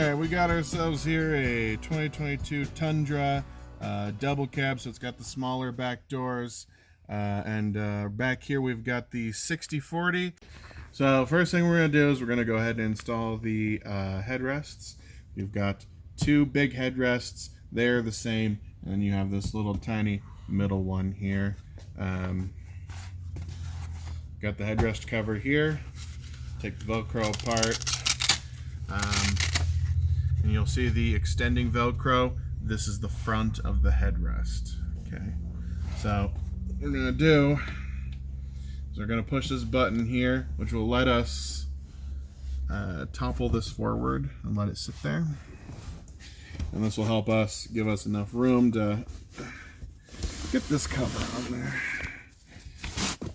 Alright, we got ourselves here a 2022 Tundra double cab, so it's got the smaller back doors. And back here we've got the 60/40. So first thing we're going to do is we're going to go ahead and install the headrests. We've got two big headrests. They're the same. And then you have this little tiny middle one here. Got the headrest cover here. Take the Velcro apart. And you'll see the extending Velcro. This is the front of the headrest. Okay, so what we're gonna do is we're gonna push this button here, which will let us topple this forward and let it sit there. And this will help us, give us enough room to get this cover on there.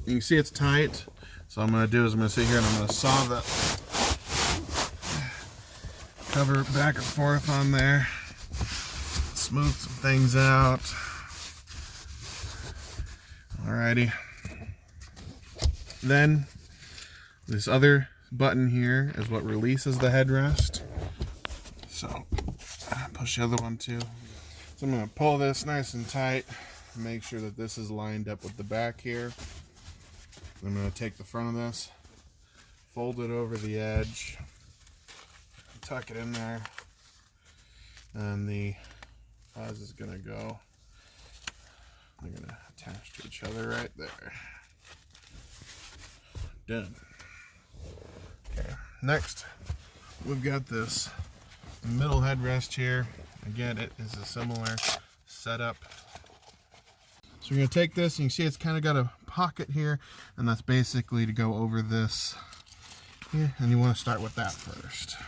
You can see it's tight. So what I'm gonna do is I'm gonna sit here and I'm gonna saw the cover back and forth on there, smooth some things out. Alrighty. Then this other button here is what releases the headrest. So push the other one too. So I'm going to pull this nice and tight, make sure that this is lined up with the back here. I'm going to take the front of this, fold it over the edge, tuck it in there, and the hose is going to go. They're going to attach to each other right there. Done. Okay, next we've got this middle headrest here. Again, it is a similar setup. So we're going to take this, and you see it's kind of got a pocket here, and that's basically to go over this here, and you want to start with that first.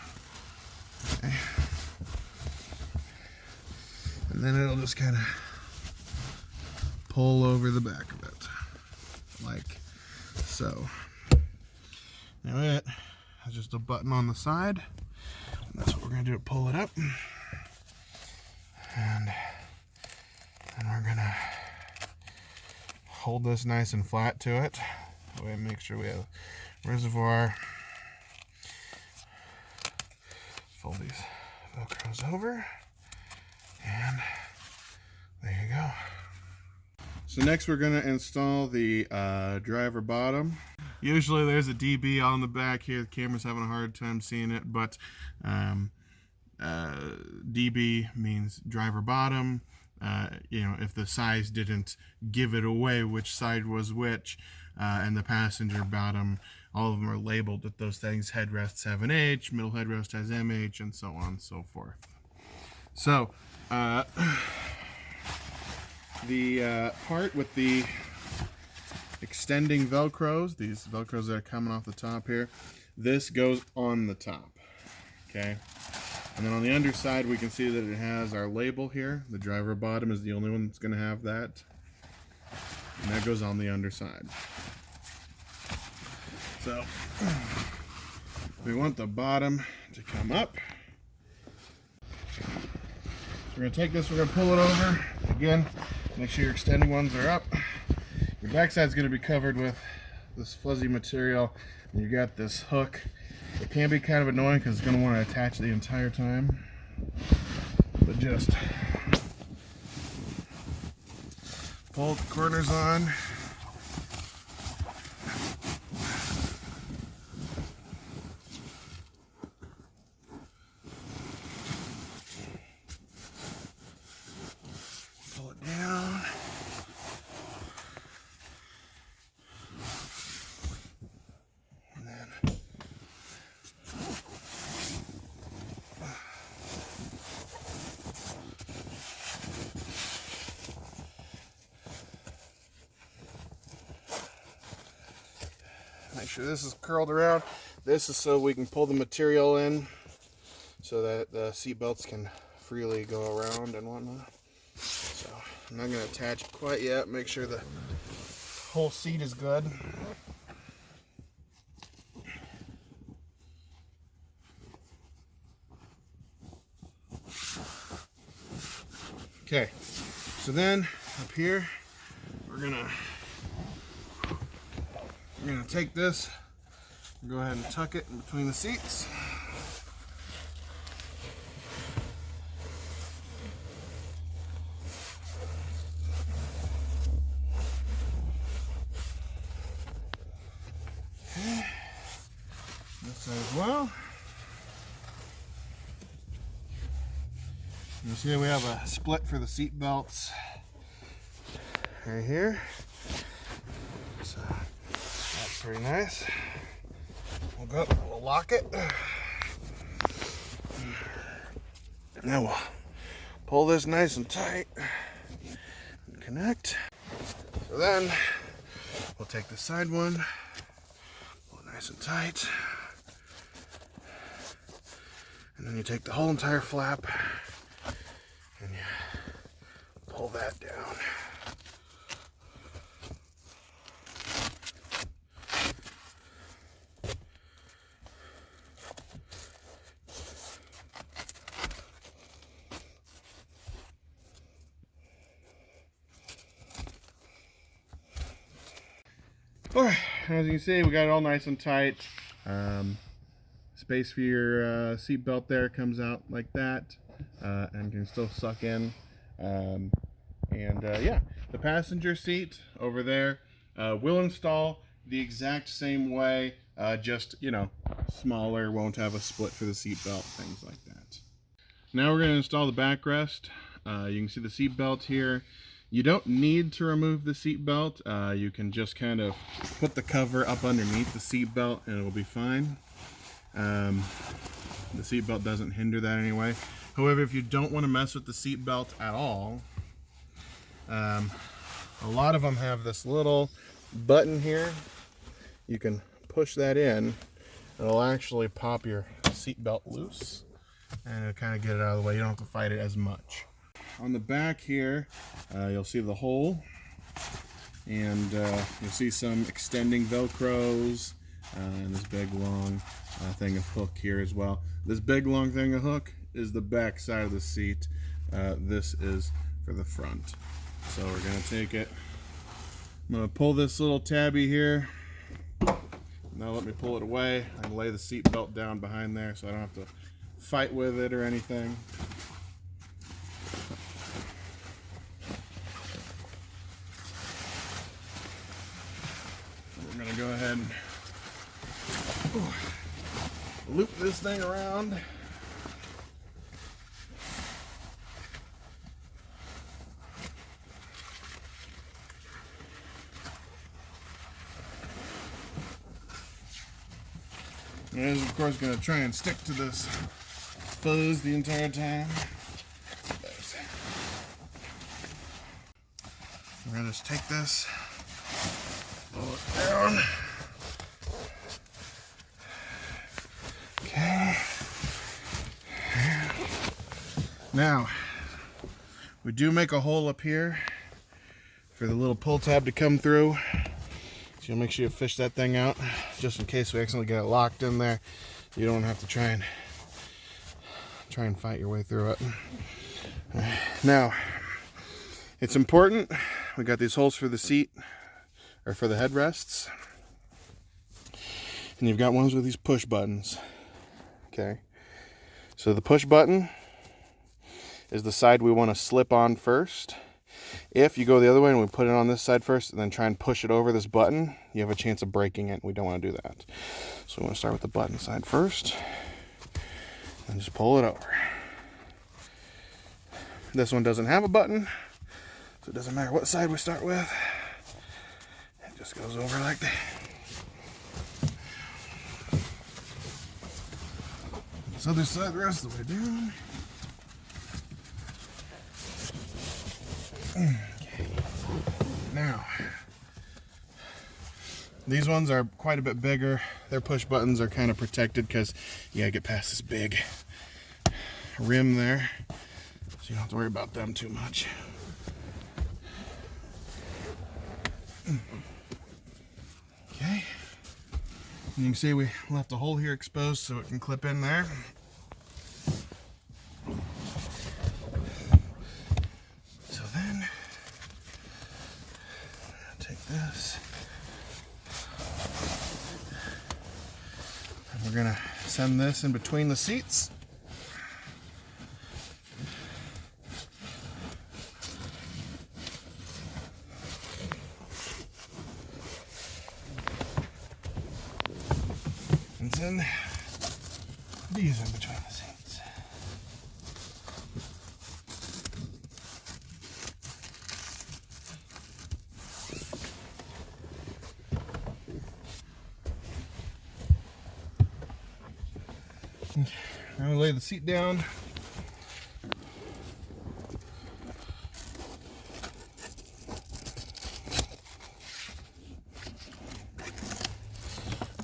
Okay. And then it'll just kind of pull over the back of it, like so. Now it has just a button on the side, and that's what we're going to do to pull it up. And then we're going to hold this nice and flat to it. That way, make sure we have reservoir. Fold these Velcros over, and there you go. So next we're going to install the driver bottom. Usually there's a DB on the back here. The camera's having a hard time seeing it, but DB means driver bottom. You know, if the size didn't give it away which side was which, and the passenger bottom, all of them are labeled with those things. Headrests have an H, middle headrest has MH, and so on and so forth. So the part with the extending Velcros, these Velcros that are coming off the top here, this goes on the top. Okay. And then on the underside, we can see that it has our label here. The driver bottom is the only one that's going to have that. And that goes on the underside. So we want the bottom to come up. So we're going to take this, we're going to pull it over. Again, make sure your extending ones are up. Your backside is going to be covered with this fuzzy material. And you got this hook. It can be kind of annoying because it's going to want to attach the entire time, but just pull the corners on. Pull it down. Make sure this is curled around. This is so we can pull the material in so that the seat belts can freely go around and whatnot. So I'm not going to attach it quite yet. Make sure the whole seat is good. Okay, so then up here we're gonna take this and go ahead and tuck it in between the seats. This side as well. You see we have a split for the seat belts right here. So that's pretty nice. We'll lock it. Now we'll pull this nice and tight and connect. So then we'll take the side one, pull it nice and tight, and then you take the whole entire flap and you pull that down. Alright, as you can see, we got it all nice and tight. Space for your seat belt there comes out like that, and can still suck in. Yeah, the passenger seat over there will install the exact same way, just, you know, smaller, won't have a split for the seat belt, things like that. Now we're going to install the backrest. You can see the seat belt here. You don't need to remove the seat belt. You can just kind of put the cover up underneath the seat belt and it'll be fine. The seat belt doesn't hinder that anyway. However, if you don't want to mess with the seat belt at all, a lot of them have this little button here. You can push that in. It'll actually pop your seat belt loose and it'll kind of get it out of the way. You don't have to fight it as much. On the back here, you'll see the hole, and you'll see some extending Velcros, and this big long thing of hook here as well. This big long thing of hook is the back side of the seat. This is for the front. So we're going to take it. I'm going to pull this little tabby here. Now let me pull it away. I can lay the seat belt down behind there so I don't have to fight with it or anything. We're going to go ahead and loop this thing around. And it is, of course, going to try and stick to this fuzz the entire time. We're going to just take this, pull it down. Okay. Now, we do make a hole up here for the little pull tab to come through. So you'll make sure you fish that thing out, just in case we accidentally get it locked in there. You don't have to try and fight your way through it. Now, it's important. We got these holes for the seat, or for the headrests, and you've got ones with these push buttons. Okay, so the push button is the side we want to slip on first. If you go the other way and we put it on this side first and then try and push it over this button, you have a chance of breaking it. We don't want to do that. So we want to start with the button side first and just pull it over. This one doesn't have a button, so it doesn't matter what side we start with. It just goes over like that. This other side the rest of the way down. Okay. Now, these ones are quite a bit bigger. Their push buttons are kind of protected because you gotta get past this big rim there, so you don't have to worry about them too much. Okay, and you can see we left a hole here exposed so it can clip in there. So then, take this, and we're gonna send this in between the seats. And seats and these in between the seats. Now we lay the seat down.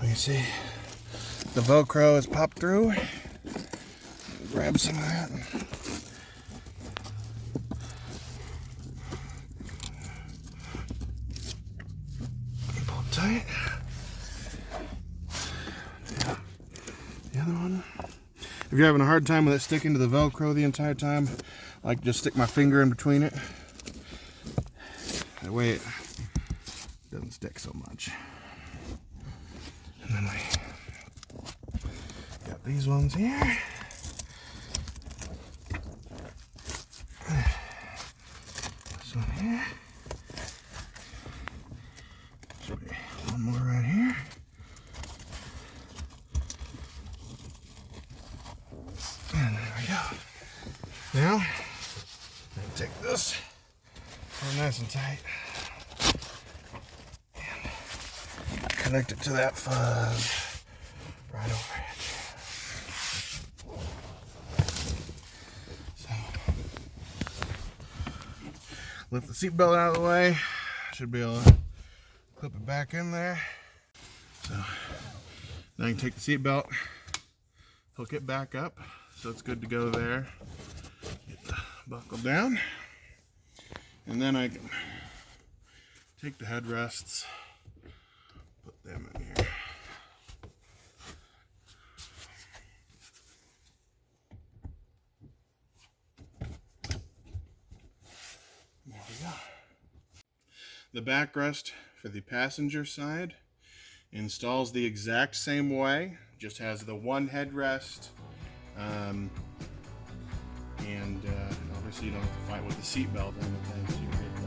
You see the Velcro is popped through. Grab some of that. Pull it tight. Yeah. The other one. If you're having a hard time with it sticking to the Velcro the entire time, I like to just stick my finger in between it. That way it doesn't stick so much. And then we got these ones here. This one here. Should be one more right here. And there we go. Now, I'm going to take this, hold it nice and tight, and connect it to that fuzz right over it. So, lift the seatbelt out of the way. Should be able to clip it back in there. So, now you can take the seatbelt, hook it back up, so it's good to go there. Get the buckle down, and then I can take the headrests, put them in here. There we go. The backrest for the passenger side installs the exact same way, just has the one headrest, and obviously you don't have to fight with the seat belt or anything, so you're good.